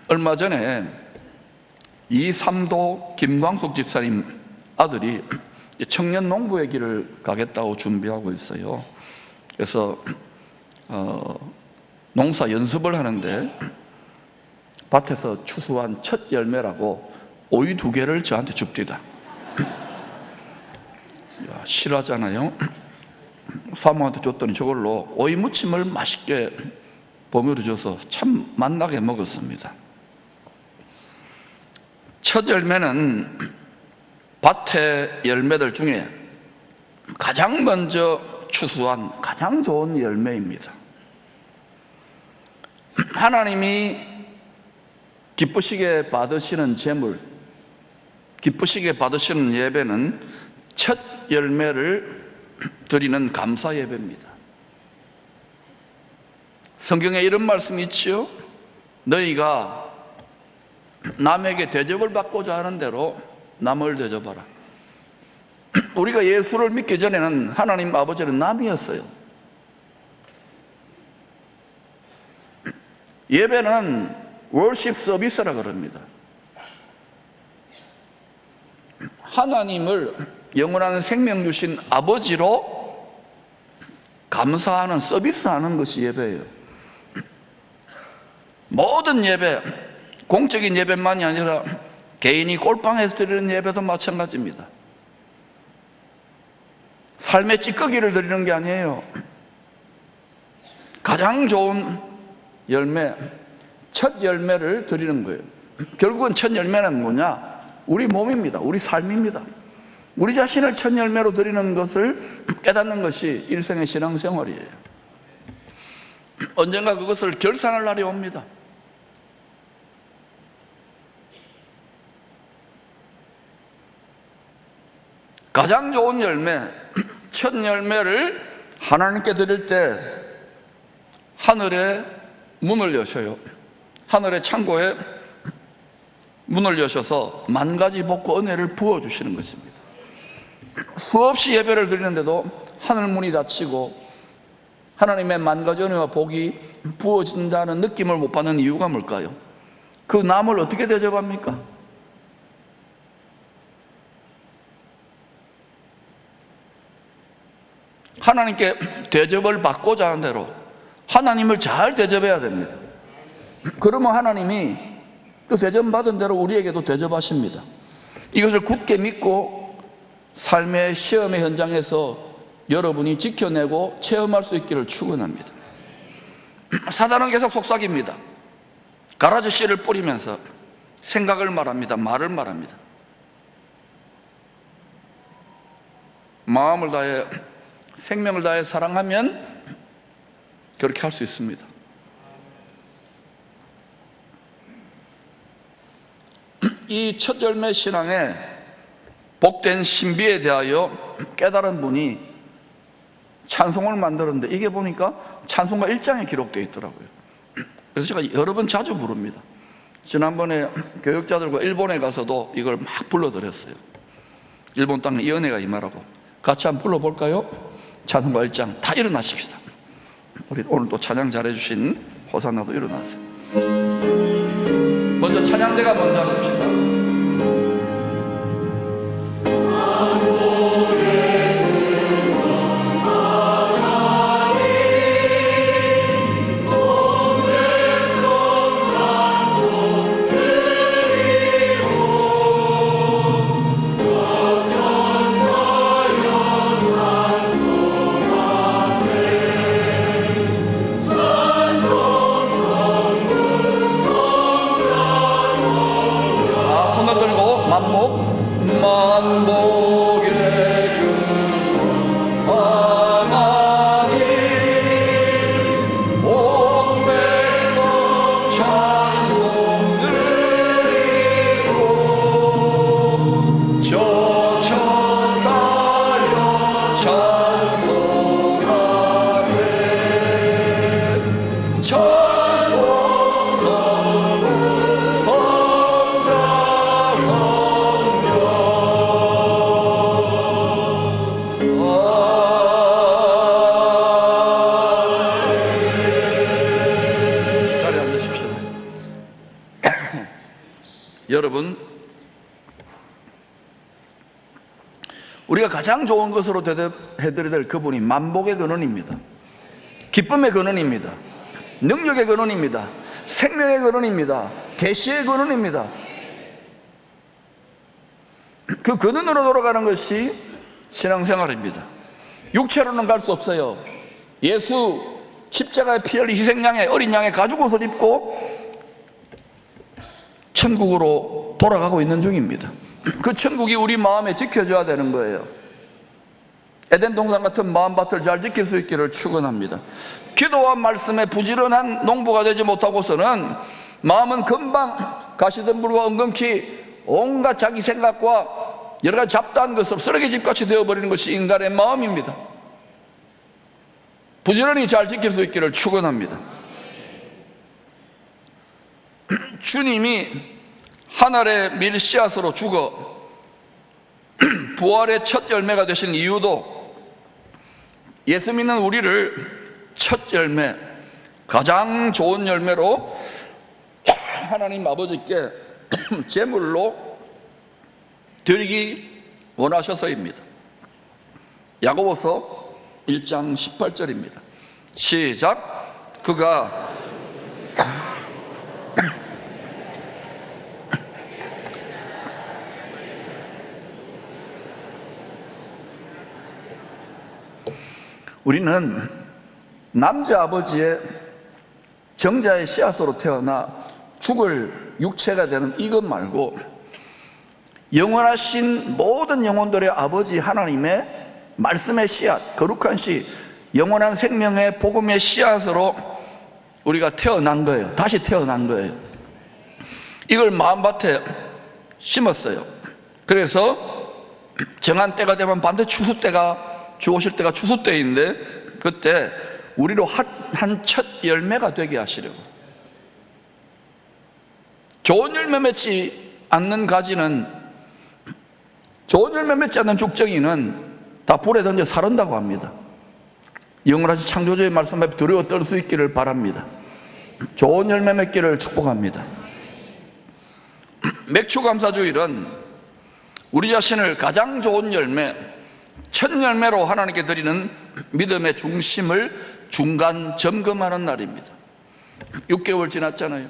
얼마 전에 이삼도 김광석 집사님 아들이 청년 농부의 길을 가겠다고 준비하고 있어요. 그래서 농사 연습을 하는데 밭에서 추수한 첫 열매라고 오이 2개를 저한테 줍디다. 싫어하잖아요. 사모한테 줬더니 저걸로 오이 무침을 맛있게 버무려 줘서 참 맛나게 먹었습니다. 첫 열매는 밭의 열매들 중에 가장 먼저 추수한 가장 좋은 열매입니다. 하나님이 기쁘시게 받으시는 제물, 기쁘시게 받으시는 예배는 첫 열매를 드리는 감사 예배입니다. 성경에 이런 말씀이 있지요. 너희가 남에게 대접을 받고자 하는 대로 남을 대접하라. 우리가 예수를 믿기 전에는 하나님 아버지는 남이었어요. 예배는 월십 서비스라 그럽니다. 하나님을 영원한 생명 주신 아버지로 감사하는, 서비스하는 것이 예배예요. 모든 예배, 공적인 예배만이 아니라 개인이 꼴방에서 드리는 예배도 마찬가지입니다. 삶의 찌꺼기를 드리는 게 아니에요. 가장 좋은 열매, 첫 열매를 드리는 거예요. 결국은 첫 열매는 뭐냐? 우리 몸입니다. 우리 삶입니다. 우리 자신을 첫 열매로 드리는 것을 깨닫는 것이 일생의 신앙생활이에요. 언젠가 그것을 결산할 날이 옵니다. 가장 좋은 열매, 첫 열매를 하나님께 드릴 때 하늘의 문을 여셔요. 하늘의 창고에 문을 여셔서 만가지 복과 은혜를 부어주시는 것입니다. 수없이 예배를 드리는데도 하늘 문이 닫히고 하나님의 만가지 은혜와 복이 부어진다는 느낌을 못 받는 이유가 뭘까요? 그 남을 어떻게 대접합니까? 하나님께 대접을 받고자 하는 대로 하나님을 잘 대접해야 됩니다. 그러면 하나님이 그 대접받은 대로 우리에게도 대접하십니다. 이것을 굳게 믿고 삶의 시험의 현장에서 여러분이 지켜내고 체험할 수 있기를 축원합니다. 사단은 계속 속삭입니다. 가라지 씨를 뿌리면서 생각을 말합니다. 말을 말합니다. 마음을 다해, 생명을 다해 사랑하면 그렇게 할 수 있습니다. 이 첫 열매 신앙의 복된 신비에 대하여 깨달은 분이 찬송을 만들었는데 이게 보니까 찬송가 1장에 기록되어 있더라고요. 그래서 제가 여러 번 자주 부릅니다. 지난번에 교역자들과 일본에 가서도 이걸 막 불러드렸어요. 일본 땅에 이 은혜가 임하라고. 같이 한번 불러볼까요? 찬송가 1장. 다 일어나십시다. 우리 오늘 또 찬양 잘해주신 호산나도 일어나세요. 먼저 찬양대가 먼저 하십시다. 여러분, 우리가 가장 좋은 것으로 대접해드려야 될 그분이 만복의 근원입니다. 기쁨의 근원입니다. 능력의 근원입니다. 생명의 근원입니다. 계시의 근원입니다. 그 근원으로 돌아가는 것이 신앙생활입니다. 육체로는 갈 수 없어요. 예수 십자가의 피 흘린 희생양의 어린 양의 가죽 옷을 입고 천국으로 돌아가고 있는 중입니다. 그 천국이 우리 마음에 지켜져야 되는 거예요. 에덴 동산 같은 마음밭을 잘 지킬 수 있기를 축원합니다. 기도와 말씀에 부지런한 농부가 되지 못하고서는 마음은 금방 가시덤불과 엉겅퀴 온갖 자기 생각과 여러 가지 잡다한 것으로 쓰레기집같이 되어버리는 것이 인간의 마음입니다. 부지런히 잘 지킬 수 있기를 축원합니다. 주님이 하늘의 밀 씨앗으로 죽어 부활의 첫 열매가 되신 이유도 예수 믿는 우리를 첫 열매, 가장 좋은 열매로 하나님 아버지께 제물로 드리기 원하셔서입니다. 야고보서 1장 18절입니다. 시작. 그가 우리는 남자 아버지의 정자의 씨앗으로 태어나 죽을 육체가 되는 이것 말고 영원하신 모든 영혼들의 아버지 하나님의 말씀의 씨앗, 거룩한 씨, 영원한 생명의 복음의 씨앗으로 우리가 태어난 거예요. 다시 태어난 거예요. 이걸 마음밭에 심었어요. 그래서 정한 때가 되면 반드시 추수 때가 주오실 때가 추수 때인데 그때 우리로 한 첫 열매가 되게 하시려고. 좋은 열매 맺지 않는 가지는, 좋은 열매 맺지 않는 죽정이는 다 불에 던져 사른다고 합니다. 영원하신 창조주의 말씀 앞에 두려워 떨 수 있기를 바랍니다. 좋은 열매 맺기를 축복합니다. 맥추감사주일은 우리 자신을 가장 좋은 열매, 첫 열매로 하나님께 드리는 믿음의 중심을 중간 점검하는 날입니다. 6개월 지났잖아요.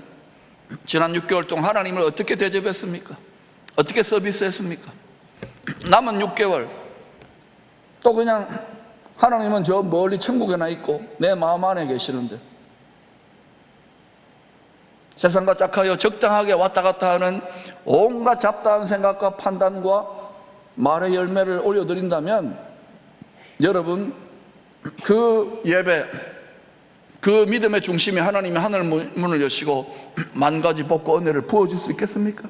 지난 6개월 동안 하나님을 어떻게 대접했습니까? 어떻게 서비스했습니까? 남은 6개월 또 그냥 하나님은 저 멀리 천국에나 있고 내 마음 안에 계시는데 세상과 짝하여 적당하게 왔다 갔다 하는 온갖 잡다한 생각과 판단과 말의 열매를 올려드린다면 여러분, 그 예배, 그 믿음의 중심에 하나님이 하늘 문을 여시고 만 가지 복과 은혜를 부어줄 수 있겠습니까?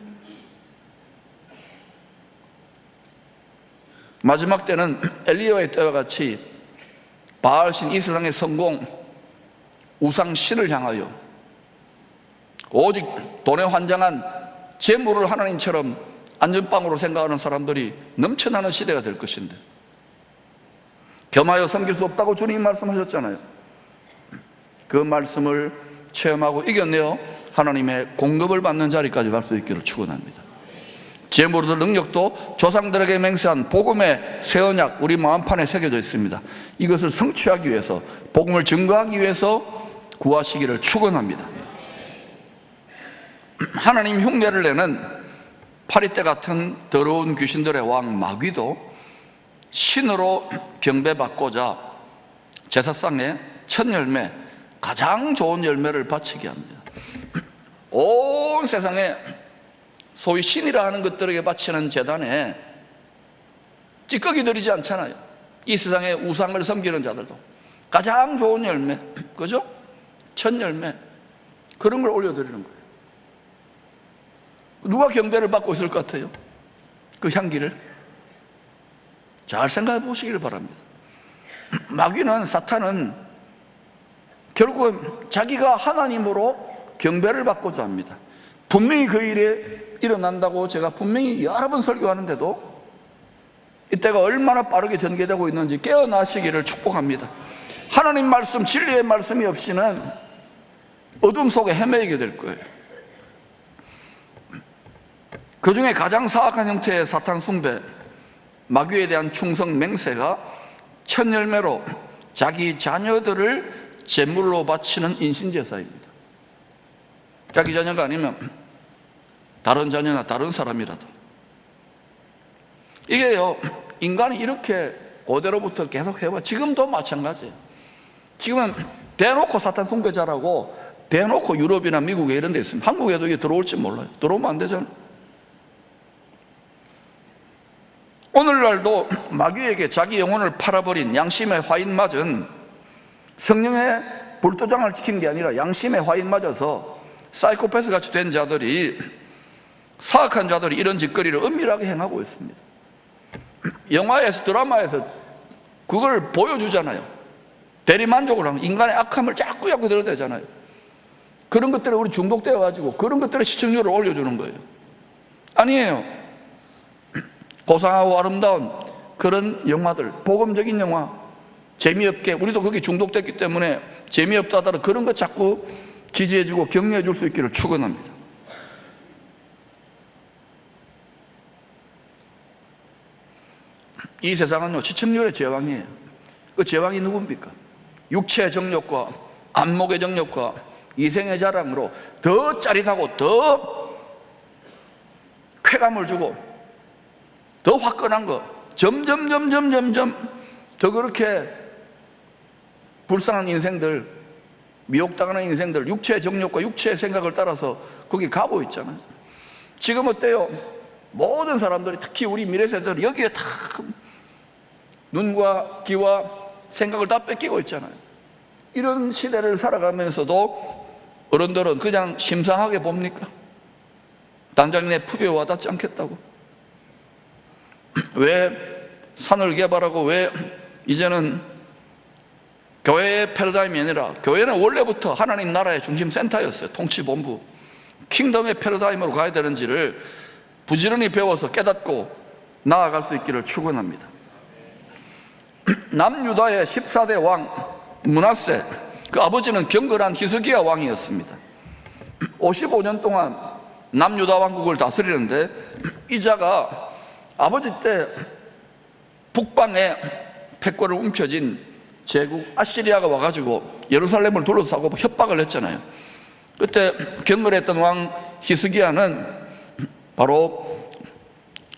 마지막 때는 엘리야의 때와 같이 바알신 이 세상의 성공, 우상신을 향하여 오직 돈에 환장한 재물을 하나님처럼 안전빵으로 생각하는 사람들이 넘쳐나는 시대가 될 것인데 겸하여 섬길 수 없다고 주님이 말씀하셨잖아요. 그 말씀을 체험하고 이겨내어 하나님의 공급을 받는 자리까지 갈 수 있기를 축원합니다. 재물도 능력도 조상들에게 맹세한 복음의 새 언약 우리 마음판에 새겨져 있습니다. 이것을 성취하기 위해서, 복음을 증거하기 위해서 구하시기를 축원합니다. 하나님 흉내를 내는 파리떼 같은 더러운 귀신들의 왕 마귀도 신으로 경배받고자 제사상의 첫 열매, 가장 좋은 열매를 바치게 합니다. 온 세상에 소위 신이라 하는 것들에게 바치는 제단에 찌꺼기 들이지 않잖아요. 이 세상의 우상을 섬기는 자들도 가장 좋은 열매, 그죠? 첫 열매, 그런 걸 올려드리는 거예요. 누가 경배를 받고 있을 것 같아요? 그 향기를 잘 생각해 보시기를 바랍니다. 마귀는, 사탄은 결국은 자기가 하나님으로 경배를 받고자 합니다. 분명히 그 일에 일어난다고 제가 분명히 여러 번 설교하는데도 이때가 얼마나 빠르게 전개되고 있는지 깨어나시기를 축복합니다. 하나님 말씀, 진리의 말씀이 없이는 어둠 속에 헤매게 될 거예요. 그 중에 가장 사악한 형태의 사탄 숭배, 마귀에 대한 충성 맹세가 첫 열매로 자기 자녀들을 제물로 바치는 인신제사입니다. 자기 자녀가 아니면 다른 자녀나 다른 사람이라도. 이게요, 인간이 이렇게 고대로부터 계속 해와. 지금도 마찬가지예요. 지금은 대놓고 사탄 숭배자라고 대놓고 유럽이나 미국에 이런 데 있습니다. 한국에도 이게 들어올지 몰라요. 들어오면 안 되잖아요. 오늘날도 마귀에게 자기 영혼을 팔아버린 양심의 화인 맞은, 성령의 불도장을 지킨 게 아니라 양심의 화인 맞아서 사이코패스 같이 된 자들이, 사악한 자들이 이런 짓거리를 은밀하게 행하고 있습니다. 영화에서, 드라마에서 그걸 보여주잖아요. 대리만족을 하면 인간의 악함을 자꾸 드러내잖아요. 그런 것들에 우리 중독되어가지고 그런 것들의 시청률을 올려주는 거예요. 아니에요. 고상하고 아름다운 그런 영화들, 복음적인 영화, 재미없게, 우리도 거기 중독됐기 때문에 재미없다 하더라도 그런 거 자꾸 지지해주고 격려해줄 수 있기를 축원합니다. 이 세상은요, 시청률의 제왕이에요. 그 제왕이 누굽니까? 육체의 정욕과 안목의 정욕과 이생의 자랑으로 더 짜릿하고 더 쾌감을 주고 더 화끈한 거, 점점 더 그렇게 불쌍한 인생들, 미혹당하는 인생들, 육체의 정욕과 육체의 생각을 따라서 거기 가고 있잖아요. 지금 어때요? 모든 사람들이, 특히 우리 미래 세대들이 여기에 다 눈과 귀와 생각을 다 뺏기고 있잖아요. 이런 시대를 살아가면서도 어른들은 그냥 심상하게 봅니까? 당장 내 품에 와닿지 않겠다고? 왜 산을 개발하고 왜 이제는 교회의 패러다임이 아니라, 교회는 원래부터 하나님 나라의 중심 센터였어요. 통치본부, 킹덤의 패러다임으로 가야 되는지를 부지런히 배워서 깨닫고 나아갈 수 있기를 축원합니다. 남유다의 14대 왕 므낫세, 그 아버지는 경건한 히스기야 왕이었습니다. 55년 동안 남유다 왕국을 다스리는데, 이 자가 아버지 때 북방에 패권을 움켜쥔 제국 아시리아가 와가지고 예루살렘을 둘러싸고 협박을 했잖아요. 그때 경건했던 왕 히스기야는 바로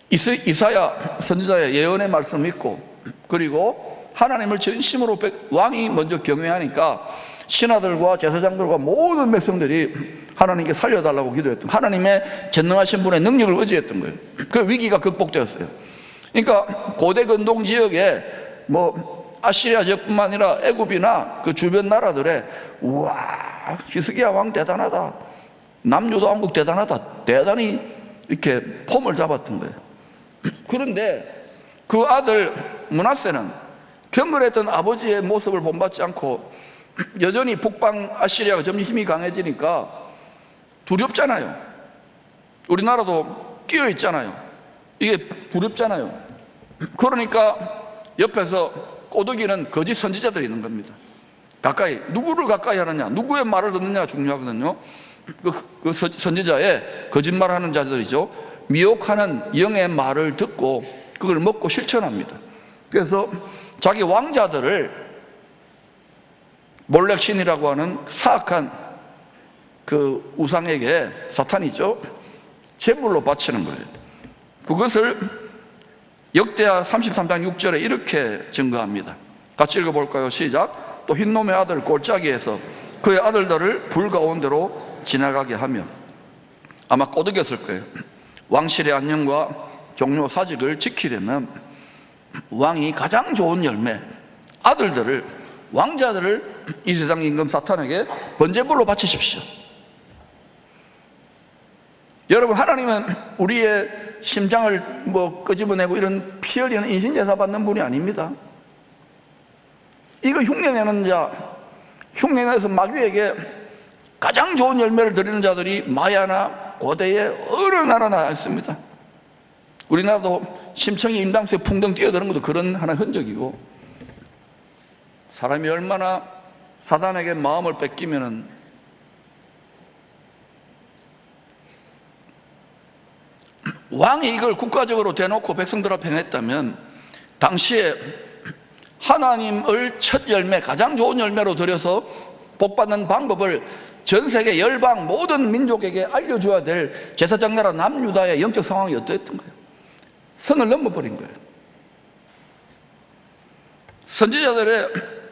이사야 선지자의 예언의 말씀을 믿고, 그리고 하나님을 전심으로 왕이 먼저 경외하니까 신하들과 제사장들과 모든 백성들이 하나님께 살려달라고 기도했던, 하나님의 전능하신 분의 능력을 의지했던 거예요. 그 위기가 극복되었어요. 그러니까 고대 근동 지역에 아시리아 지역뿐만 아니라 애굽이나 그 주변 나라들에, 우와, 히스기야 왕 대단하다, 남유다 왕국 대단하다, 대단히 이렇게 폼을 잡았던 거예요. 그런데 그 아들 므낫세는 경건했던 아버지의 모습을 본받지 않고 여전히 북방 아시리아가 점점 힘이 강해지니까 두렵잖아요. 우리나라도 끼어 있잖아요. 이게 두렵잖아요. 그러니까 옆에서 꼬드기는 거짓 선지자들이 있는 겁니다. 가까이, 누구를 가까이 하느냐, 누구의 말을 듣느냐가 중요하거든요. 그 선지자의 거짓말하는 자들이죠. 미혹하는 영의 말을 듣고 그걸 먹고 실천합니다. 그래서 자기 왕자들을 몰렉신이라고 하는 사악한 그 우상에게, 사탄이죠, 제물로 바치는 거예요. 그것을 역대하 33장 6절에 이렇게 증거합니다. 같이 읽어볼까요? 시작. 또 흰놈의 아들 골짜기에서 그의 아들들을 불 가운데로 지나가게 하며, 아마 꼬드겼을 거예요. 왕실의 안녕과 종료 사직을 지키려면 왕이 가장 좋은 열매, 아들들을, 왕자들을 이 세상 임금 사탄에게 번제물로 바치십시오. 여러분, 하나님은 우리의 심장을 끄집어내고 이런 피 흘리는 인신제사 받는 분이 아닙니다. 이거 흉내내는 자, 흉내내서 마귀에게 가장 좋은 열매를 드리는 자들이 마야나 고대의 어느 나라나 있습니다. 우리나라도 심청이 임당수에 풍덩 뛰어드는 것도 그런 하나의 흔적이고, 사람이 얼마나 사단에게 마음을 뺏기면은 왕이 이걸 국가적으로 대놓고 백성들 앞에 행했다면 당시에 하나님을 첫 열매, 가장 좋은 열매로 드려서 복받는 방법을 전 세계 열방 모든 민족에게 알려줘야 될 제사장 나라 남유다의 영적 상황이 어떠했던 거예요? 선을 넘어버린 거예요. 선지자들의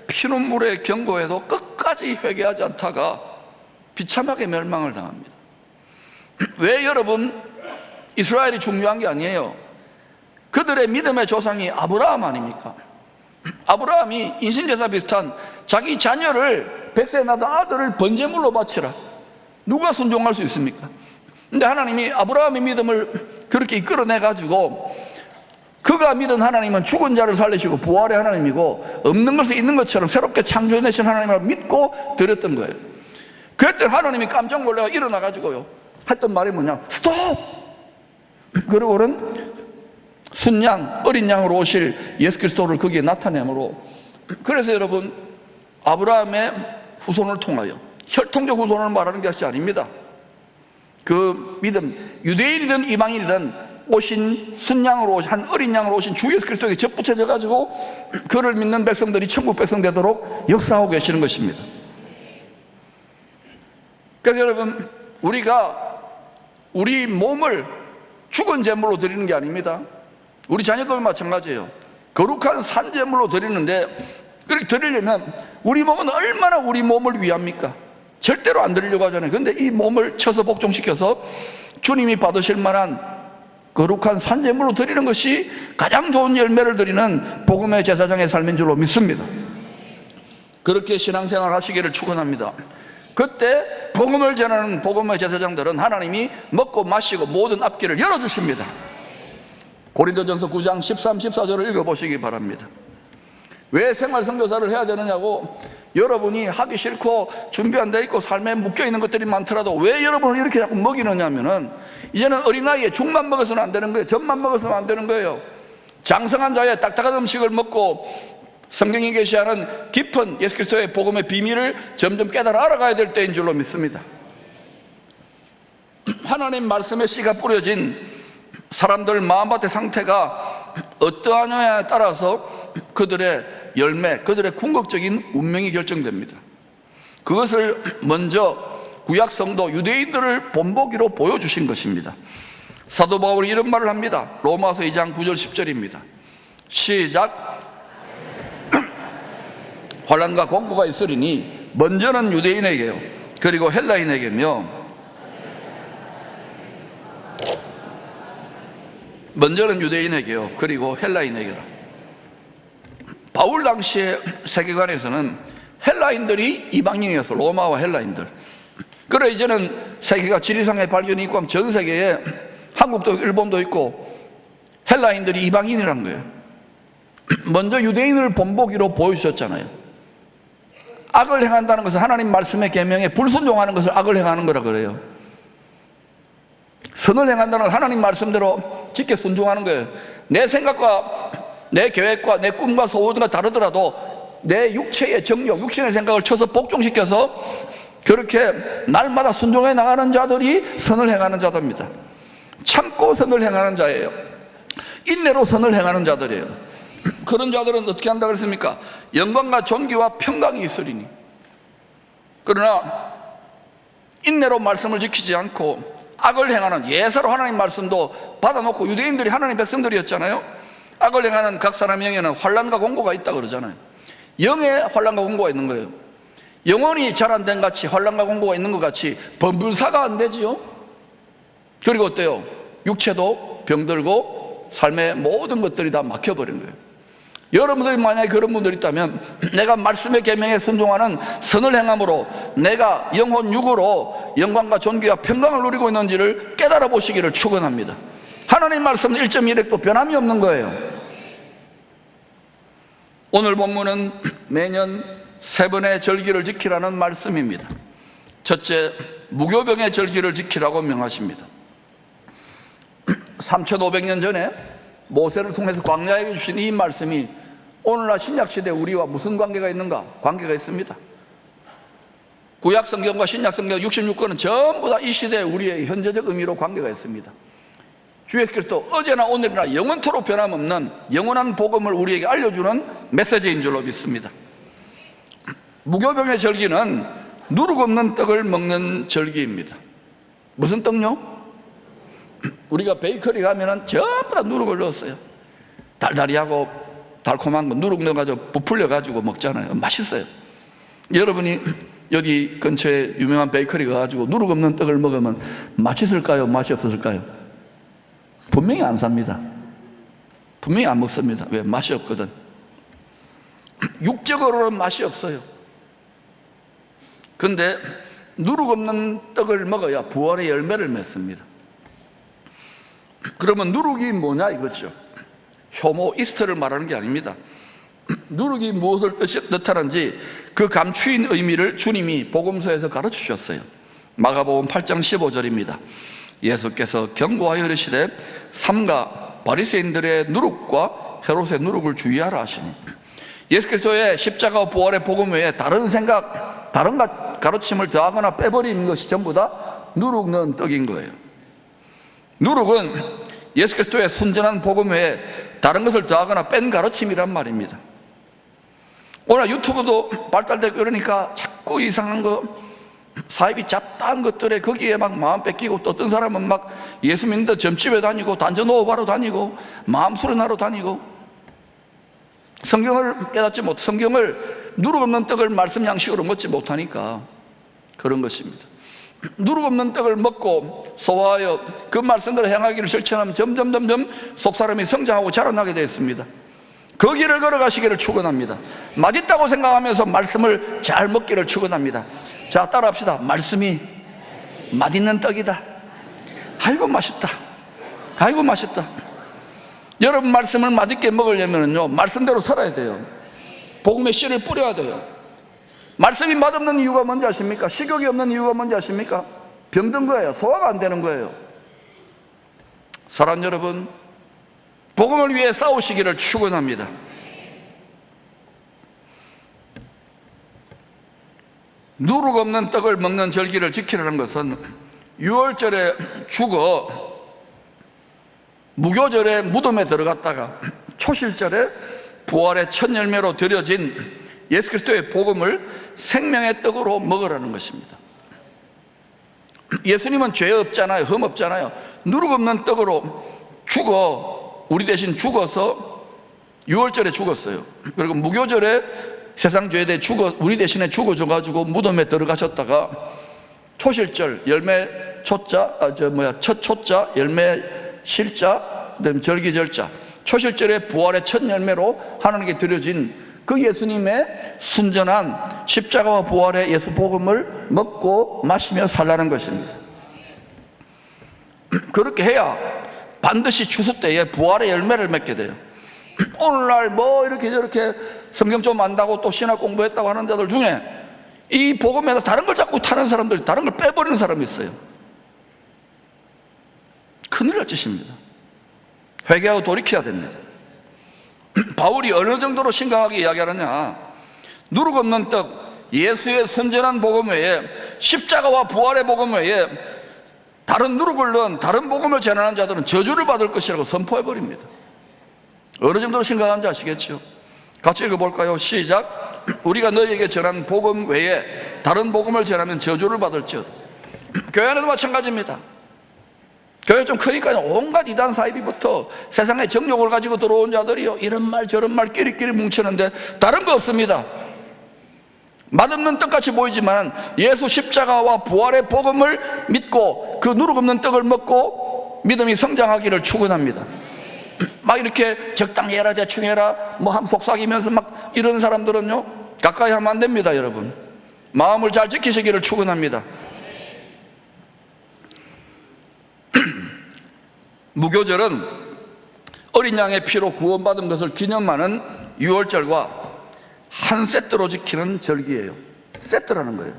피눈물의 경고에도 끝까지 회개하지 않다가 비참하게 멸망을 당합니다. 왜 여러분 이스라엘이 중요한 게 아니에요. 그들의 믿음의 조상이 아브라함 아닙니까? 아브라함이 인신제사 비슷한 자기 자녀를 100세 낳은 아들을 번제물로 바치라. 누가 순종할 수 있습니까? 근데 하나님이 아브라함의 믿음을 그렇게 이끌어내가지고 그가 믿은 하나님은 죽은 자를 살리시고 부활의 하나님이고 없는 것을 있는 것처럼 새롭게 창조해내신 하나님을 믿고 드렸던 거예요. 그랬더니 하나님이 깜짝 놀라서 일어나가지고요 했던 말이 뭐냐? 스톱! 그리고는 순양, 어린 양으로 오실 예수 그리스도를 거기에 나타내므로, 그래서 여러분 아브라함의 후손을 통하여, 혈통적 후손을 말하는 것이 아닙니다. 그 믿음, 유대인이든 이방인이든 오신 순양으로 오신, 한 어린 양으로 오신 주 예수 그리스도에게 접붙여져 가지고 그를 믿는 백성들이 천국 백성 되도록 역사하고 계시는 것입니다. 그래서 여러분 우리가 우리 몸을 죽은 제물로 드리는 게 아닙니다. 우리 자녀도 마찬가지예요. 거룩한 산제물로 드리는데, 그렇게 드리려면 우리 몸은 얼마나 우리 몸을 위합니까? 절대로 안 드리려고 하잖아요. 근데 이 몸을 쳐서 복종시켜서 주님이 받으실 만한 거룩한 산제물로 드리는 것이 가장 좋은 열매를 드리는 복음의 제사장의 삶인 줄로 믿습니다. 그렇게 신앙생활 하시기를 축원합니다. 그때 복음을 전하는 복음의 제사장들은 하나님이 먹고 마시고 모든 앞길을 열어주십니다. 고린도전서 9장 13, 14절을 읽어보시기 바랍니다. 왜 생활선교사를 해야 되느냐고, 여러분이 하기 싫고 준비 안 돼 있고 삶에 묶여있는 것들이 많더라도 왜 여러분을 이렇게 자꾸 먹이느냐 하면은, 이제는 어린아이에 죽만 먹어서는 안 되는 거예요. 젖만 먹어서는 안 되는 거예요. 장성한 자의 딱딱한 음식을 먹고 성경이 계시하는 깊은 예수 그리스도의 복음의 비밀을 점점 깨달아 알아가야 될 때인 줄로 믿습니다. 하나님 말씀의 씨가 뿌려진 사람들 마음밭의 상태가 어떠하냐에 따라서 그들의 열매, 그들의 궁극적인 운명이 결정됩니다. 그것을 먼저 구약 성도 유대인들을 본보기로 보여주신 것입니다. 사도 바울이 이런 말을 합니다. 로마서 2장 9절 10절입니다. 시작. 환난과 공고가 있으리니 먼저는 유대인에게요 그리고 헬라인에게며, 먼저는 유대인에게요 그리고 헬라인에게라. 바울 당시의 세계관에서는 헬라인들이 이방인이어서 로마와 헬라인들, 그래 이제는 세계가 지리상의 발견이 있고 하면 전 세계에 한국도 일본도 있고 헬라인들이 이방인이라는 거예요. 먼저 유대인을 본보기로 보여주셨잖아요. 악을 행한다는 것은 하나님 말씀의 계명에 불순종하는 것을 악을 행하는 거라 그래요. 선을 행한다는 건 하나님 말씀대로 지켜 순종하는 거예요. 내 생각과 내 계획과 내 꿈과 소원과 다르더라도 내 육체의 정욕, 육신의 생각을 쳐서 복종시켜서 그렇게 날마다 순종해 나가는 자들이 선을 행하는 자들입니다. 참고 선을 행하는 자예요. 인내로 선을 행하는 자들이에요. 그런 자들은 어떻게 한다고 그랬습니까? 영광과 존귀와 평강이 있으리니. 그러나 인내로 말씀을 지키지 않고 악을 행하는, 예사로 하나님 말씀도 받아놓고 유대인들이 하나님 백성들이었잖아요. 악을 행하는 각 사람의 영에는 환난과 공고가 있다 그러잖아요. 영에 환난과 공고가 있는 거예요. 영혼이 잘 안 된 같이 환난과 공고가 있는 것 같이 범분사가 안 되지요. 그리고 어때요? 육체도 병들고 삶의 모든 것들이 다 막혀버린 거예요. 여러분들이 만약에 그런 분들이 있다면 내가 말씀의 계명에 순종하는 선을 행함으로 내가 영혼 육으로 영광과 존귀와 평강을 누리고 있는지를 깨달아 보시기를 축원합니다. 하나님 말씀은 1.1핵도 변함이 없는 거예요. 오늘 본문은 매년 3번의 절기를 지키라는 말씀입니다. 첫째, 무교병의 절기를 지키라고 명하십니다. 3500년 전에 모세를 통해서 광야에게 주신 이 말씀이 오늘날 신약시대 우리와 무슨 관계가 있는가? 관계가 있습니다. 구약성경과 신약성경 66권은 전부 다 이 시대의 우리의 현재적 의미로 관계가 있습니다. 주 예수 그리스도 어제나 오늘이나 영원토록 변함없는 영원한 복음을 우리에게 알려주는 메시지인 줄로 믿습니다. 무교병의 절기는 누룩 없는 떡을 먹는 절기입니다. 무슨 떡요? 우리가 베이커리 가면은 전부 다 누룩을 넣었어요. 달달이하고 달콤한 거 누룩 넣어가지고 부풀려가지고 먹잖아요. 맛있어요. 여러분이 여기 근처에 유명한 베이커리 가가지고 누룩 없는 떡을 먹으면 맛있을까요? 맛이 없었을까요? 분명히 안 삽니다. 분명히 안 먹습니다. 왜? 맛이 없거든. 육적으로는 맛이 없어요. 근데 누룩 없는 떡을 먹어야 부활의 열매를 맺습니다. 그러면 누룩이 뭐냐 이거죠. 효모, 이스트를 말하는 게 아닙니다. 누룩이 무엇을 뜻하는지 그 감추인 의미를 주님이 복음서에서 가르쳐 주셨어요. 마가복음 8장 15절입니다. 예수께서 경고하여 이르시되 삼가 바리새인들의 누룩과 헤롯의 누룩을 주의하라 하시니, 예수 그리스도의 십자가와 부활의 복음 외에 다른 생각, 다른 가르침을 더하거나 빼버리는 것이 전부 다 누룩 넣은 떡인 거예요. 누룩은 예수 그리스도의 순전한 복음 외에 다른 것을 더하거나 뺀 가르침이란 말입니다. 오늘 유튜브도 발달되고 그러니까 자꾸 이상한 거, 사입이 잡다한 것들에 거기에 막 마음 뺏기고, 또 어떤 사람은 막 예수 믿는데 점집에 다니고 단전 오바로 다니고 마음 수련하러 다니고, 성경을 깨닫지 못, 성경을 누룩 없는 떡을 말씀 양식으로 먹지 못하니까 그런 것입니다. 누룩 없는 떡을 먹고 소화하여 그 말씀대로 행하기를 실천하면 점점 속사람이 성장하고 자라나게 되었습니다. 그 길을 걸어가시기를 축원합니다. 맛있다고 생각하면서 말씀을 잘 먹기를 축원합니다. 자, 따라합시다. 말씀이 맛있는 떡이다. 아이고 맛있다. 아이고 맛있다. 여러분, 말씀을 맛있게 먹으려면요, 말씀대로 살아야 돼요. 복음의 씨를 뿌려야 돼요. 말씀이 맛없는 이유가 뭔지 아십니까? 식욕이 없는 이유가 뭔지 아십니까? 병든 거예요. 소화가 안 되는 거예요. 사랑하는 여러분, 복음을 위해 싸우시기를 축원합니다. 누룩 없는 떡을 먹는 절기를 지키라는 것은 유월절에 죽어 무교절에 무덤에 들어갔다가 초실절에 부활의 첫 열매로 드려진 예수 그리스도의 복음을 생명의 떡으로 먹으라는 것입니다. 예수님은 죄 없잖아요. 흠 없잖아요. 누룩 없는 떡으로 우리 대신 죽어서 유월절에 죽었어요. 그리고 무교절에 세상 죄에 대해 우리 대신에 죽어줘가지고 무덤에 들어가셨다가 초실절, 열매 초자, 첫 초자, 열매 실자, 그다음에 절기절자, 초실절에 부활의 첫 열매로 하나님께 드려진 그 예수님의 순전한 십자가와 부활의 예수 복음을 먹고 마시며 살라는 것입니다. 그렇게 해야 반드시 추수 때에 부활의 열매를 맺게 돼요. 오늘날 이렇게 저렇게 성경 좀 안다고 또 신학 공부했다고 하는 자들 중에 이 복음에서 다른 걸 자꾸 타는 사람들, 다른 걸 빼버리는 사람이 있어요. 큰일 날 짓입니다. 회개하고 돌이켜야 됩니다. 바울이 어느 정도로 심각하게 이야기하느냐, 누룩 없는 떡, 예수의 순전한 복음 외에, 십자가와 부활의 복음 외에 다른 누룩을 넣은 다른 복음을 전하는 자들은 저주를 받을 것이라고 선포해버립니다. 어느 정도로 심각한지 아시겠죠? 같이 읽어볼까요? 시작. 우리가 너희에게 전한 복음 외에 다른 복음을 전하면 저주를 받을지어다. 교회 안에도 마찬가지입니다. 교회 좀 크니까 온갖 이단 사이비부터 세상의 정욕을 가지고 들어온 자들이요, 이런 말 저런 말 끼리끼리 뭉치는데 다른 거 없습니다. 맛없는 떡같이 보이지만 예수 십자가와 부활의 복음을 믿고 그 누룩 없는 떡을 먹고 믿음이 성장하기를 축원합니다. 막 이렇게 적당히 해라, 대충 해라, 함 속삭이면서 막 이런 사람들은요, 가까이 하면 안 됩니다. 여러분, 마음을 잘 지키시기를 축원합니다. 무교절은 어린 양의 피로 구원받은 것을 기념하는 유월절과 한 세트로 지키는 절기예요. 세트라는 거예요.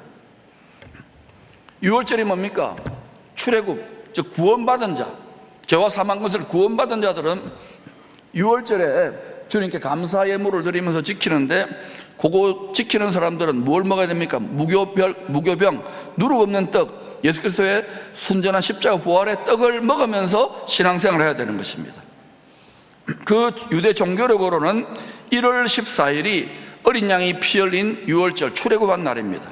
유월절이 뭡니까? 출애굽, 즉 구원받은 자, 죄와 사망 것을 구원받은 자들은 유월절에 주님께 감사 예물을 드리면서 지키는데, 그거 지키는 사람들은 뭘 먹어야 됩니까? 무교병, 누룩 없는 떡, 예수 그리스도의 순전한 십자가 부활의 떡을 먹으면서 신앙생활을 해야 되는 것입니다. 그 유대 종교력으로는 1월 14일이 어린 양이 피 흘린 유월절 출애굽한 날입니다.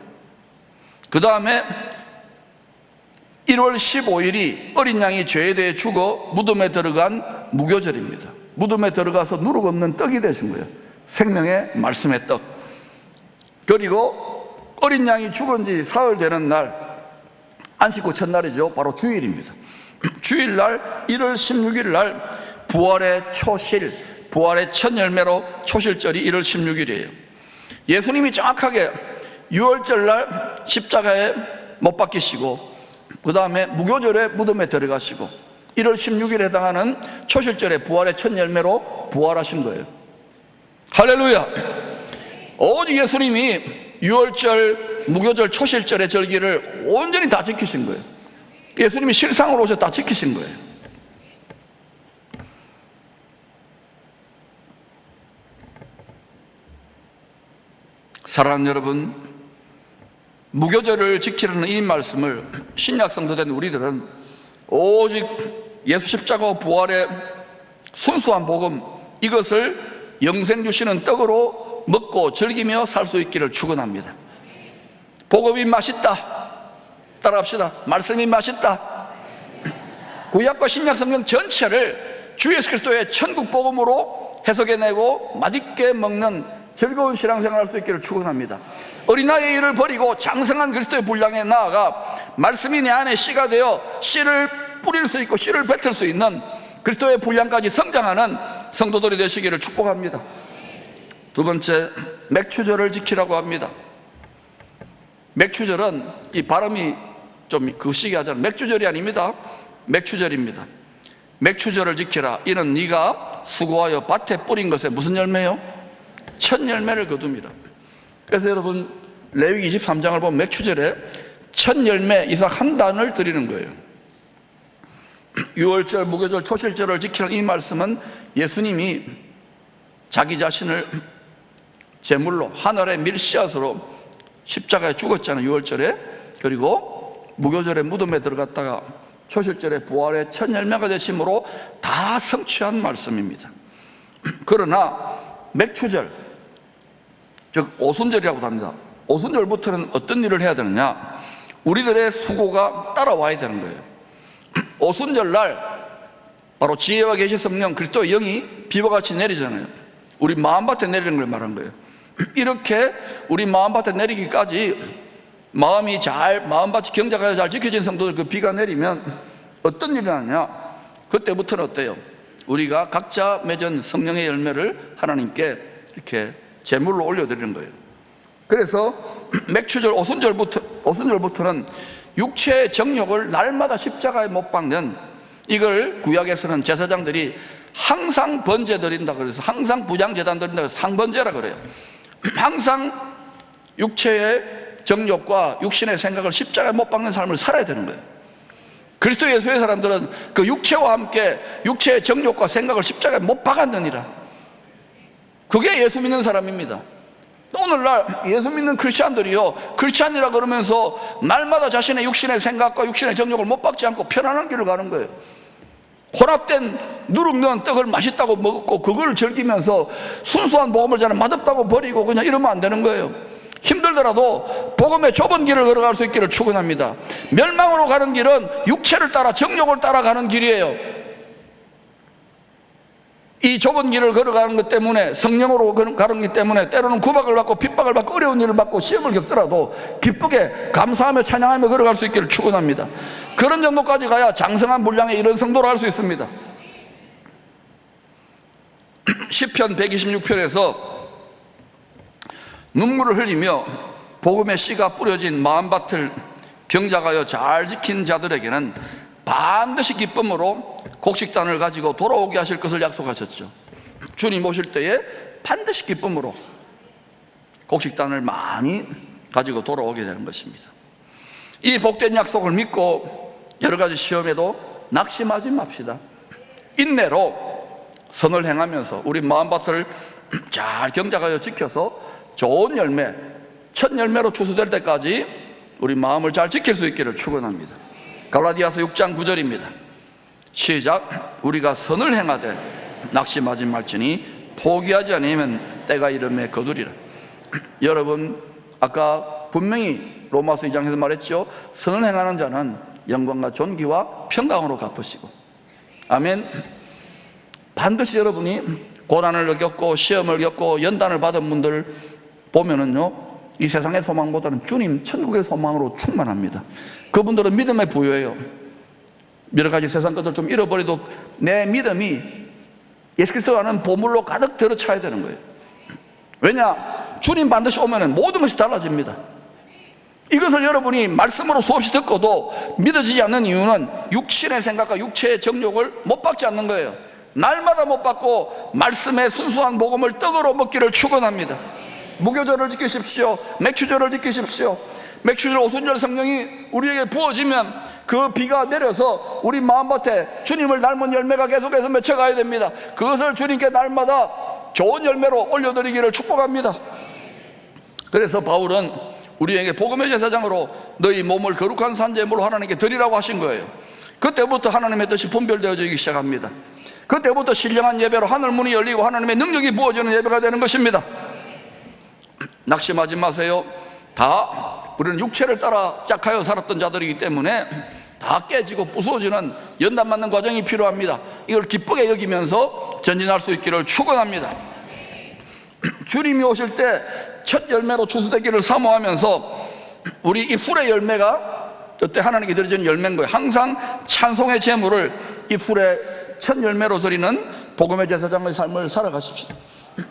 그 다음에 1월 15일이 어린 양이 죄에 대해 죽어 무덤에 들어간 무교절입니다. 무덤에 들어가서 누룩 없는 떡이 되신 거예요. 생명의 말씀의 떡. 그리고 어린 양이 죽은 지 사흘 되는 날, 안식 후 첫날이죠. 바로 주일입니다. 주일날 1월 16일 날 부활의 초실, 부활의 첫 열매로 초실절이 1월 16일이에요. 예수님이 정확하게 유월절 날 십자가에 못 박히시고 그 다음에 무교절에 무덤에 들어가시고 1월 16일에 해당하는 초실절에 부활의 첫 열매로 부활하신 거예요. 할렐루야! 오직 예수님이 유월절, 무교절, 초실절의 절기를 온전히 다 지키신 거예요. 예수님이 실상으로 오셔서 다 지키신 거예요. 사랑하는 여러분, 무교절을 지키라는 이 말씀을 신약 성도된 우리들은 오직 예수 십자가 부활의 순수한 복음, 이것을 영생 주시는 떡으로 먹고 즐기며 살 수 있기를 축원합니다. 복음이 맛있다. 따라합시다. 말씀이 맛있다. 구약과 신약 성경 전체를 주 예수 그리스도의 천국 복음으로 해석해내고 맛있게 먹는 즐거운 신앙생활 할 수 있기를 축원합니다. 어린아이의 일을 버리고 장성한 그리스도의 분량에 나아가 말씀이 내 안에 씨가 되어 씨를 뿌릴 수 있고 씨를 뱉을 수 있는 그리스도의 분량까지 성장하는 성도들이 되시기를 축복합니다. 두 번째, 맥추절을 지키라고 합니다. 맥추절은 이 발음이 좀 거시기 하잖아요. 맥주절이 아닙니다. 맥추절입니다. 맥추절을 지키라. 이는 네가 수고하여 밭에 뿌린 것에 무슨 열매요? 첫 열매를 거둠이라. 그래서 여러분 레위기 23장을 보면 맥추절에 첫 열매 이삭 한 단을 드리는 거예요. 유월절, 무교절, 초실절을 지키는 이 말씀은 예수님이 자기 자신을 제물로 하늘의 밀씨앗으로 십자가에 죽었잖아요. 유월절에. 그리고 무교절에 무덤에 들어갔다가 초실절에 부활의 첫 열매가 되심으로 다 성취한 말씀입니다. 그러나 맥추절, 즉 오순절이라고도 합니다. 오순절부터는 어떤 일을 해야 되느냐? 우리들의 수고가 따라와야 되는 거예요. 오순절날 바로 지혜와 계시 성령 그리스도의 영이 비와 같이 내리잖아요. 우리 마음밭에 내리는 걸 말한 거예요. 이렇게 우리 마음밭에 내리기까지 마음밭이 경작하여 잘 지켜진 성도들 그 비가 내리면 어떤 일이 나느냐? 그때부터는 어때요? 우리가 각자 맺은 성령의 열매를 하나님께 이렇게 제물로 올려드리는 거예요. 그래서 맥추절 오순절부터는 육체의 정욕을 날마다 십자가에 못 박는, 이걸 구약에서는 제사장들이 항상 번제 드린다 그래서 항상 부장제단 드린다 그래서 상번제라 그래요. 항상 육체의 정욕과 육신의 생각을 십자가에 못 박는 삶을 살아야 되는 거예요. 그리스도 예수의 사람들은 그 육체와 함께 육체의 정욕과 생각을 십자가에 못 박았느니라. 그게 예수 믿는 사람입니다. 오늘날 예수 믿는 크리스찬들이요, 크리스찬이라 그러면서 날마다 자신의 육신의 생각과 육신의 정욕을 못 박지 않고 편안한 길을 가는 거예요. 혼합된 누룩 넣은 떡을 맛있다고 먹었고 그걸 즐기면서 순수한 복음을 저는 맛없다고 버리고 그냥 이러면 안 되는 거예요. 힘들더라도 복음의 좁은 길을 걸어갈 수 있기를 축원합니다. 멸망으로 가는 길은 육체를 따라 정욕을 따라가는 길이에요. 이 좁은 길을 걸어가는 것 때문에, 성령으로 가는 것 때문에 때로는 구박을 받고 핍박을 받고 어려운 일을 받고 시험을 겪더라도 기쁘게 감사하며 찬양하며 걸어갈 수 있기를 축원합니다. 그런 정도까지 가야 장성한 분량의 이런 성도를 할 수 있습니다. 시편 126편에서 눈물을 흘리며 복음의 씨가 뿌려진 마음밭을 경작하여 잘 지킨 자들에게는 반드시 기쁨으로 곡식단을 가지고 돌아오게 하실 것을 약속하셨죠. 주님 오실 때에 반드시 기쁨으로 곡식단을 많이 가지고 돌아오게 되는 것입니다. 이 복된 약속을 믿고 여러 가지 시험에도 낙심하지 맙시다. 인내로 선을 행하면서 우리 마음밭을 잘 경작하여 지켜서 좋은 열매, 첫 열매로 추수될 때까지 우리 마음을 잘 지킬 수 있기를 축원합니다. 갈라디아서 6장 9절입니다. 시작. 우리가 선을 행하되 낙심하지 말지니 포기하지 않으면 때가 이름에 거두리라. 여러분, 아까 분명히 로마서 2장에서 말했죠. 선을 행하는 자는 영광과 존귀와 평강으로 갚으시고. 아멘. 반드시 여러분이 고난을 겪고 시험을 겪고 연단을 받은 분들 보면은요, 이 세상의 소망보다는 주님 천국의 소망으로 충만합니다. 그분들은 믿음에 부여해요. 여러 가지 세상 것들 좀 잃어버려도 내 믿음이 예수 그리스도라는 보물로 가득 들어차야 되는 거예요. 왜냐? 주님 반드시 오면은 모든 것이 달라집니다. 이것을 여러분이 말씀으로 수없이 듣고도 믿어지지 않는 이유는 육신의 생각과 육체의 정욕을 못 받지 않는 거예요. 날마다 못 받고 말씀의 순수한 복음을 떡으로 먹기를 축원합니다. 무교절을 지키십시오. 맥주절을 지키십시오. 맥주절 오순절 성령이 우리에게 부어지면 그 비가 내려서 우리 마음밭에 주님을 닮은 열매가 계속해서 맺혀가야 됩니다. 그것을 주님께 날마다 좋은 열매로 올려드리기를 축복합니다. 그래서 바울은 우리에게 복음의 제사장으로 너희 몸을 거룩한 산제물로 하나님께 드리라고 하신 거예요. 그때부터 하나님의 뜻이 분별되어지기 시작합니다. 그때부터 신령한 예배로 하늘 문이 열리고 하나님의 능력이 부어지는 예배가 되는 것입니다. 낙심하지 마세요. 다 우리는 육체를 따라 짝하여 살았던 자들이기 때문에 다 깨지고 부서지는 연단 맞는 과정이 필요합니다. 이걸 기쁘게 여기면서 전진할 수 있기를 축원합니다. 주님이 오실 때 첫 열매로 추수되기를 사모하면서 우리 입술의 열매가 그때 하나님께 드려지는 열매인 거예요. 항상 찬송의 제물을 입술의 첫 열매로 드리는 복음의 제사장의 삶을 살아가십시다.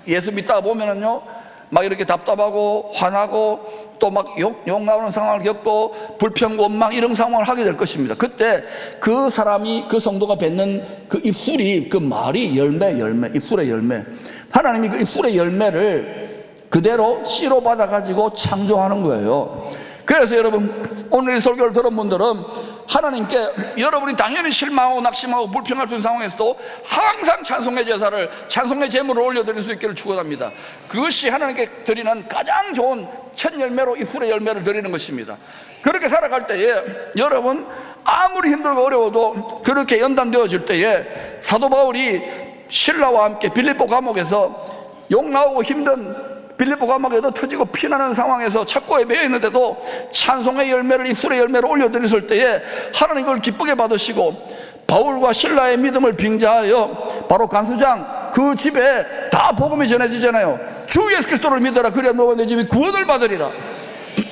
예수 믿다가 보면은요, 막 이렇게 답답하고 화나고 또 막 욕 나오는 상황을 겪고 불평 원망 이런 상황을 하게 될 것입니다. 그때 그 사람이, 그 성도가 뱉는 그 입술이, 그 말이 열매, 입술의 열매. 하나님이 그 입술의 열매를 그대로 씨로 받아가지고 창조하는 거예요. 그래서 여러분, 오늘 이 설교를 들은 분들은 하나님께 여러분이 당연히 실망하고 낙심하고 불평할 수 있는 상황에서도 항상 찬송의 제사를, 찬송의 제물을 올려드릴 수 있기를 축원합니다. 그것이 하나님께 드리는 가장 좋은 첫 열매로 입술의 열매를 드리는 것입니다. 그렇게 살아갈 때에 여러분, 아무리 힘들고 어려워도 그렇게 연단되어질 때에 사도 바울이 신라와 함께 빌립보 감옥에서 욕 나오고 힘든 빌립보 감옥에도 터지고 피나는 상황에서 착고에 매여 있는데도 찬송의 열매를 입술의 열매로 올려드렸을 때에 하나님 그걸 기쁘게 받으시고 바울과 신라의 믿음을 빙자하여 바로 간수장 그 집에 다 복음이 전해지잖아요. 주 예수 그리스도를 믿어라. 그래야 너와 내 집이 구원을 받으리라.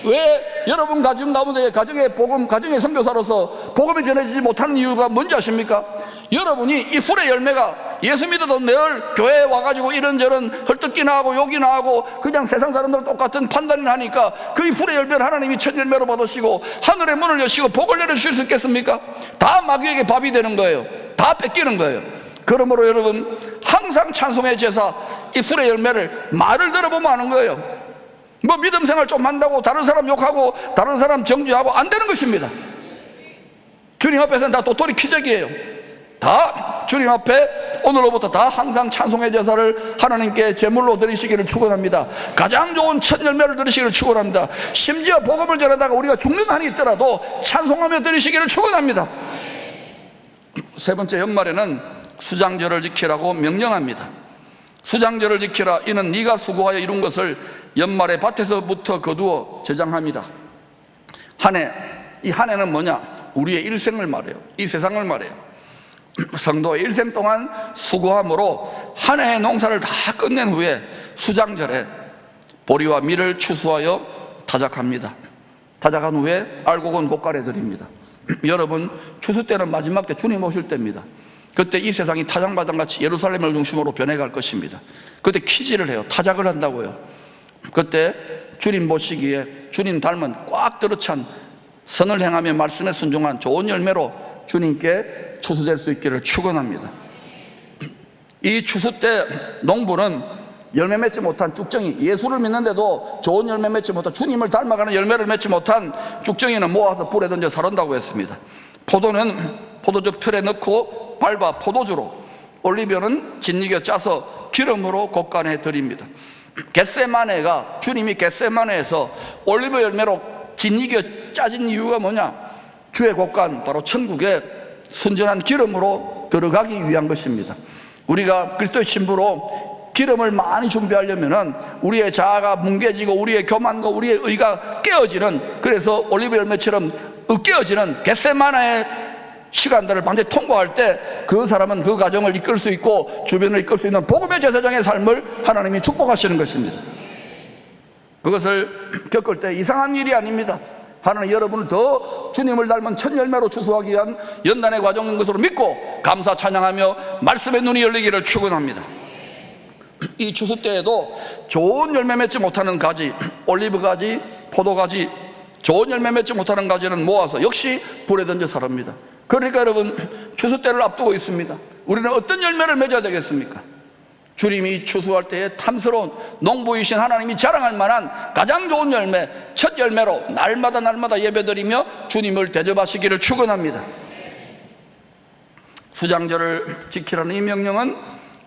왜 여러분 가정 가운데 가정의 복음, 가정의 선교사로서 복음이 전해지지 못하는 이유가 뭔지 아십니까? 여러분이 입술의 열매가 예수 믿어도 늘 교회에 와가지고 이런저런 헐뜯기나 하고 욕이나 하고 그냥 세상 사람들 똑같은 판단이나 하니까 그 입술의 열매를 하나님이 첫 열매로 받으시고 하늘의 문을 여시고 복을 내려주실 수 있겠습니까? 다 마귀에게 밥이 되는 거예요. 다 뺏기는 거예요. 그러므로 여러분, 항상 찬송의 제사, 입술의 열매를 말을 들어보면 아는 거예요. 뭐 믿음 생활 좀 한다고 다른 사람 욕하고 다른 사람 정죄하고 안 되는 것입니다. 주님 앞에서는 다 도토리 키재기예요. 다 주님 앞에 오늘로부터 다 항상 찬송의 제사를 하나님께 제물로 드리시기를 축원합니다. 가장 좋은 첫 열매를 드리시기를 축원합니다. 심지어 복음을 전하다가 우리가 죽는 한이 있더라도 찬송하며 드리시기를 축원합니다. 세 번째, 연말에는 수장절을 지키라고 명령합니다. 수장절을 지키라. 이는 네가 수고하여 이룬 것을 연말에 밭에서부터 거두어 저장함이라. 한 해, 이 한 해는 뭐냐? 우리의 일생을 말해요. 이 세상을 말해요. 성도의 일생 동안 수고함으로 한 해의 농사를 다 끝낸 후에 수장절에 보리와 밀을 추수하여 타작합니다. 타작한 후에 알곡은 곶가래 드립니다. 여러분, 추수 때는 마지막 때 주님 오실 때입니다. 그때 이 세상이 타작마당같이 예루살렘을 중심으로 변해갈 것입니다. 그때 키질을 해요. 타작을 한다고요. 그때 주님 보시기에 주님 닮은 꽉 들어찬 선을 행하며 말씀에 순종한 좋은 열매로 주님께 추수될 수 있기를 축원합니다. 이 추수 때 농부는 열매 맺지 못한 쭉정이, 예수를 믿는데도 좋은 열매 맺지 못한, 주님을 닮아가는 열매를 맺지 못한 쭉정이는 모아서 불에 던져 사른다고 했습니다. 포도는 포도즙 틀에 넣고 밟아 포도주로, 올리브유는 진이겨 짜서 기름으로 곶간에 드립니다. 겟세마네가, 주님이 겟세마네에서 올리브 열매로 진이겨 짜진 이유가 뭐냐? 주의 곳간, 바로 천국에 순전한 기름으로 들어가기 위한 것입니다. 우리가 그리스도의 신부로 기름을 많이 준비하려면은 우리의 자아가 뭉개지고 우리의 교만과 우리의 의가 깨어지는, 그래서 올리브 열매처럼 깨어지는 겟세마나의 시간들을 반드시 통과할 때 그 사람은 그 가정을 이끌 수 있고 주변을 이끌 수 있는 복음의 제사장의 삶을 하나님이 축복하시는 것입니다. 그것을 겪을 때 이상한 일이 아닙니다. 하나님 여러분을 더 주님을 닮은 첫 열매로 추수하기 위한 연단의 과정인 것으로 믿고 감사 찬양하며 말씀의 눈이 열리기를 축원합니다. 이 추수 때에도 좋은 열매 맺지 못하는 가지, 올리브 가지, 포도 가지, 좋은 열매 맺지 못하는 가지는 모아서 역시 불에 던져 사릅니다. 그러니까 여러분, 추수 때를 앞두고 있습니다. 우리는 어떤 열매를 맺어야 되겠습니까? 주님이 추수할 때에 탐스러운 농부이신 하나님이 자랑할 만한 가장 좋은 열매, 첫 열매로 날마다 예배드리며 주님을 대접하시기를 축원합니다. 수장절을 지키라는 이 명령은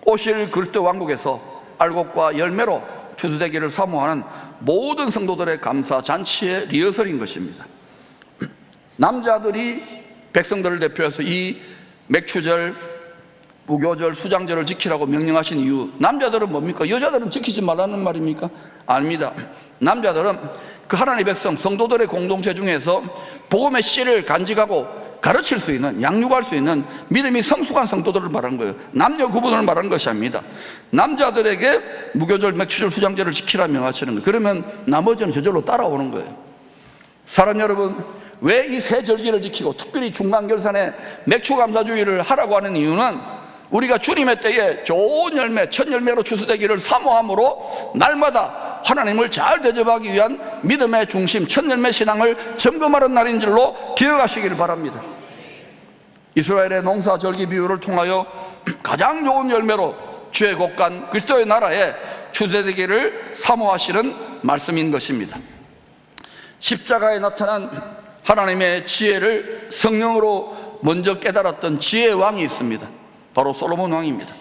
오실 그리스도 왕국에서 알곡과 열매로 추수되기를 사모하는 모든 성도들의 감사 잔치의 리허설인 것입니다. 남자들이 백성들을 대표해서 이 맥추절, 무교절, 수장절을 지키라고 명령하신 이유, 남자들은 뭡니까? 여자들은 지키지 말라는 말입니까? 아닙니다. 남자들은 그 하나님의 백성, 성도들의 공동체 중에서 복음의 씨를 간직하고 가르칠 수 있는, 양육할 수 있는 믿음이 성숙한 성도들을 말하는 거예요. 남녀 구분을 말하는 것이 아닙니다. 남자들에게 무교절, 맥추절, 수장절을 지키라 명하시는 거예요. 그러면 나머지는 저절로 따라오는 거예요. 사랑 여러분, 왜 이 세 절기를 지키고 특별히 중간결산에 맥추감사주의를 하라고 하는 이유는 우리가 주님의 때에 좋은 열매, 첫 열매로 추수되기를 사모함으로 날마다 하나님을 잘 대접하기 위한 믿음의 중심, 첫 열매 신앙을 점검하는 날인 줄로 기억하시기를 바랍니다. 이스라엘의 농사 절기 비유를 통하여 가장 좋은 열매로 주의 곳간 그리스도의 나라에 추수되기를 사모하시는 말씀인 것입니다. 십자가에 나타난 하나님의 지혜를 성령으로 먼저 깨달았던 지혜의 왕이 있습니다. 바로 솔로몬 왕입니다.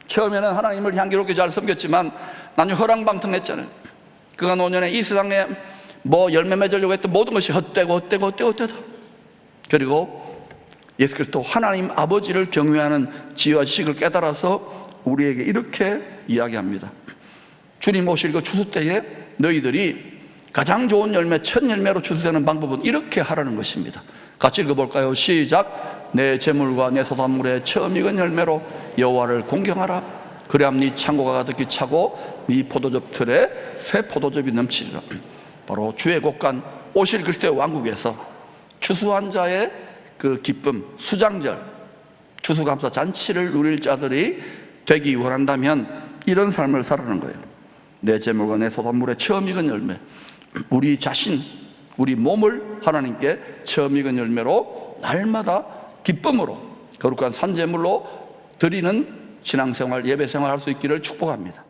처음에는 하나님을 향기롭게 잘 섬겼지만 나중에 허랑방탕했잖아요. 그가 노년에 이 세상에 뭐 열매 맺으려고 했던 모든 것이 헛되고 그리고 예수 그리스도 하나님 아버지를 경외하는 지혜와 지식을 깨달아서 우리에게 이렇게 이야기합니다. 주님 오실 그 추수 때에 너희들이 가장 좋은 열매, 첫 열매로 추수되는 방법은 이렇게 하라는 것입니다. 같이 읽어볼까요? 시작. 내 재물과 내 소산물의 처음 익은 열매로 여호와를 공경하라. 그래야 네 창고가 가득히 차고 네 포도즙 틀에 새 포도즙이 넘치리라. 바로 주의 곳간 오실 그리스도의 왕국에서 추수한 자의 그 기쁨, 수장절, 추수감사 잔치를 누릴 자들이 되기 원한다면 이런 삶을 살아가는 거예요. 내 재물과 내 소산물의 처음 익은 열매, 우리 자신, 우리 몸을 하나님께 처음 익은 열매로 날마다 기쁨으로 거룩한 산재물로 드리는 신앙생활, 예배생활 할 수 있기를 축복합니다.